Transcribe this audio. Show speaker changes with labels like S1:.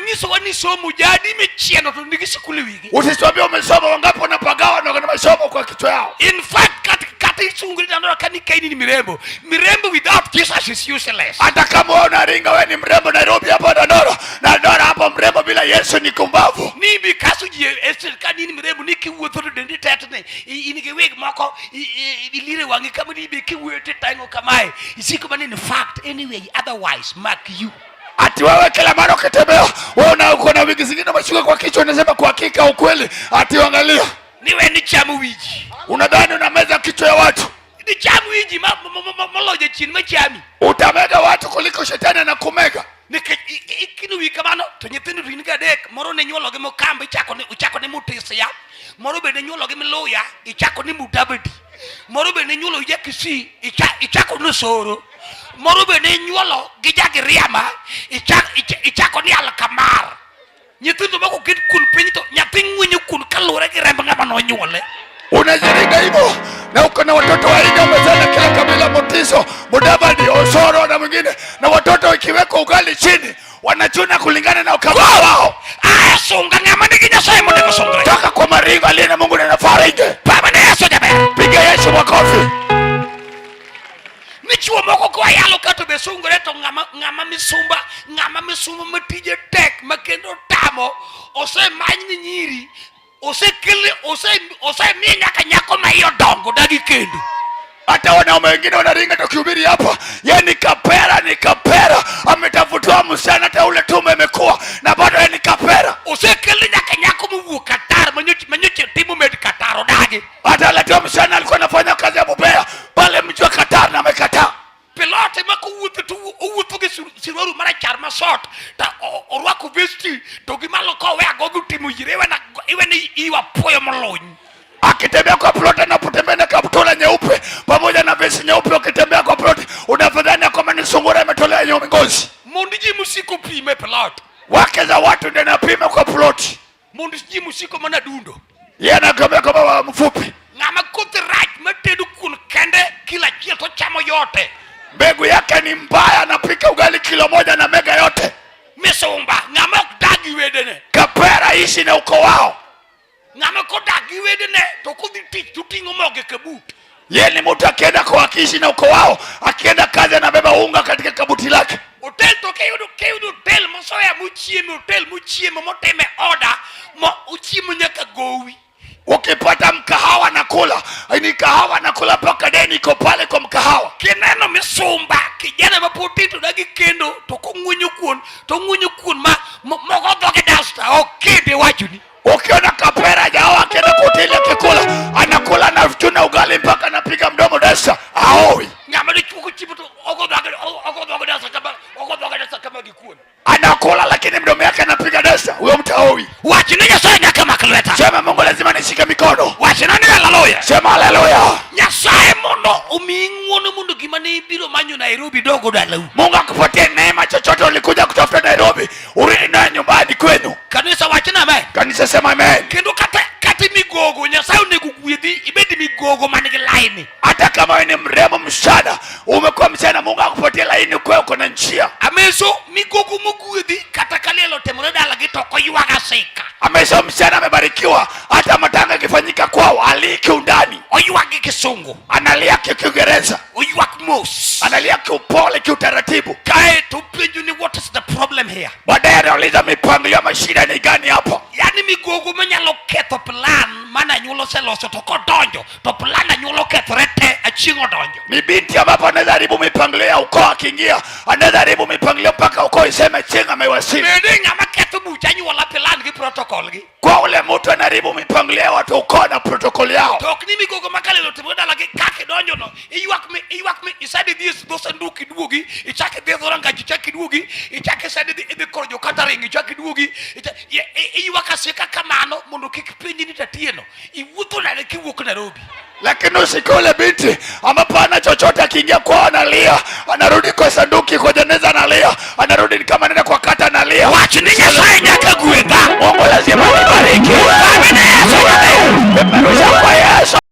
S1: niso wani somo jadi mechieno to ndigi sikuli wigi.
S2: Usiswambia umesoma wangapi wanapagawa na wana masomo kwa kichwa yao.
S1: In fact kati isunguli na kani kaini ni mirembo. Mirembo without Jesus is useless.
S2: Hata kama unaringa wewe ni mrembo Nairobi hapa na Dora hapa mrembo bila Yesu ni kumbavu.
S1: Ni bikasu je kani ni mirembo niki wuotho dendi tetne. Inige weg moko ilire wangi kama ni biki wete tango kamae. Isiko manini fact anyway otherwise mark you.
S2: Ati wewe kila mara ukitembea wewe uko na wigi zingine mashuka kwa kichwa unasema kwa hakika ukweli. Ati angalia.
S1: Niwe ni chamu wiji.
S2: Unadhani unameza kichwa ya watu?
S1: Ni chamu wiji maloje chini machami.
S2: Utamega watu kuliko shetani anakumega.
S1: Ikinu wikamano to nyithindo ringa dek moro ne nyuolo gi mokamba ichako ne mutisia moro be ne nyuolo gi miluya ichako ni mutabedi moro be ne nyuolo ya kisi ichako no soro moro be ne nyuolo gi jagiriama ichako ni alkamar nyithindo mako kit kun pinto nyathi ngwinyo kun kalure gi remb ngama no nyuole.
S2: Unajiringa hivyo na uko na watoto wainga umezana kila kabila Mutiso, Mudavadi, Osoro na mwingine na watoto ikiweko ugali chini wanachuna kulingana na ukabila wao.
S1: Songa ngama nikinya sai mo ndiko songa.
S2: Toka kwa maringo aliye na Mungu na farige.
S1: Baba na Yesu jabe.
S2: Piga Yesu makofi.
S1: Michuo moko kwa yalo kato be sungore to ngama misumba matije tek makendo tamo ose manyi nyiri ose minya kanyako mayo dongo dagi kendo.
S2: Hata wanaume wengine wanaringa tukihubiri hapa. Yeye ni kapera ametafutwa msichana hata ule tume imekuwa na bado yeye ni kapera.
S1: Usekeli nya kanyako mu Qatar manyoche timu med Qatar dagi.
S2: Hata alitoa msichana alikuwa anafanya kazi ya bubea pale mji wa Qatar na amekataa.
S1: Pilote mako wuto ge siroru mara charma shot ta orwako vesti to gimalo ko we agogo timu yirewe na iwe ni iwa poyo molony.
S2: Akitembea kwa plot anapotembea na kaptula nyeupe pamoja na vesti nyeupe ukitembea kwa plot unafadhani kama ni sungura imetolea nyuma ngozi.
S1: Mondiji musiko pime plot.
S2: Wake za watu ndio napima kwa plot.
S1: Mondiji musiko mana dundo.
S2: Yeye anakwambia kama mfupi.
S1: Ngama kote right matedu kun kende kila kitu chamo yote.
S2: Mbegu yake ni mbaya anapika ugali kilo moja na mega yote.
S1: Misumba ngama kudagi wedene.
S2: Kapera ishi na uko wao.
S1: Ngama kudagi wedene to kuditi tutingo moge kabut.
S2: Yeye ni mtu akienda kwa akiishi na uko wao, akienda kazi anabeba unga katika kabuti lake.
S1: Hotel to keudu hotel mosoya muchiemo moteme order mo uchiemo nyaka gowi.
S2: Ukipata mkahawa nakula, ni kahawa nakula paka deni iko pale kwa mkahawa.
S1: Kineno misumba kijana mapotito dagi kendo to kungunyu kuon ma mogo doge dasta okede wajuni.
S2: Ukiona kapera jao akienda hoteli akikula, anakula na vituna ugali mpaka anapiga mdomo dasta, aoi.
S1: Ngamani chuku chibuto ogo doge dasta kama gikuon.
S2: Anakula lakini mdomo yake anapiga dasta, huyo mtaoi.
S1: Wachini Nyasaye nyakama kaleta.
S2: Sema Mungu lazima nishike mikono.
S1: Wachina ni haleluya.
S2: Sema haleluya.
S1: Nyasaye mondo umingono mundo gimani biro manyo Nairobi dogo dalau.
S2: Mungu akupatie neema chochote ulikuja kutafuta Nairobi, urudi nayo nyumbani kwenu.
S1: Kanisa wachina amen.
S2: Kanisa sema amen.
S1: Kendo kati migogo Nyasaye negugwedhi ibedi migogo manigi laini.
S2: Hata kama wewe ni mrembo msichana, umekuwa msichana, Mungu akupatie laini kwa uko na njia.
S1: Ameso migogo mugwedhi kata kalelo temore dala gitoko yuaga sika.
S2: Ameso msichana amebarikiwa hata matanga ikifanyika kwao aliki undani.
S1: Oyuagi kisungu,
S2: analia Kiingereza,
S1: oyuak mos,
S2: analia kiupole kiutaratibu.
S1: Kae tupenju ni what is the problem here?
S2: Baadaye anauliza mipango ya mashida ni gani hapa?
S1: Yani migogo manyalo ketho plan mana nyulo seloso to kodonjo to plan nyulo kethrete achingo donjo.
S2: Ni binti ambapo anadharibu mipango ya ukoo akiingia, anadharibu mipango mpaka ukoo iseme chinga amewasili.
S1: Mede ngama ketho bucha nyulo plan gi protocol gi.
S2: Kwa ule mtu anaharibu mipango ya watu ukoo na protocol yao.
S1: Tok ni migogo makalelo timoda lagi kake donjo no. Iwak me isade this dosanduki duogi, ichake dezoranga chichaki duogi, ichake sade the korjo kataringi chaki duogi. Iwak asika kamano mondo kikipinji ni tatieno. Iwuto na kiwuok Nairobi.
S2: Lakini usikole binti ambapo ana chochote akiingia kwao analia, anarudi kwa sanduki kwa jeneza analia, anarudi kama nenda kwa kata analia.
S1: Wachi ni Nyasaye nyaka gwedha.
S2: Mungu lazima nibariki.
S1: Amen.
S2: Peperusha kwa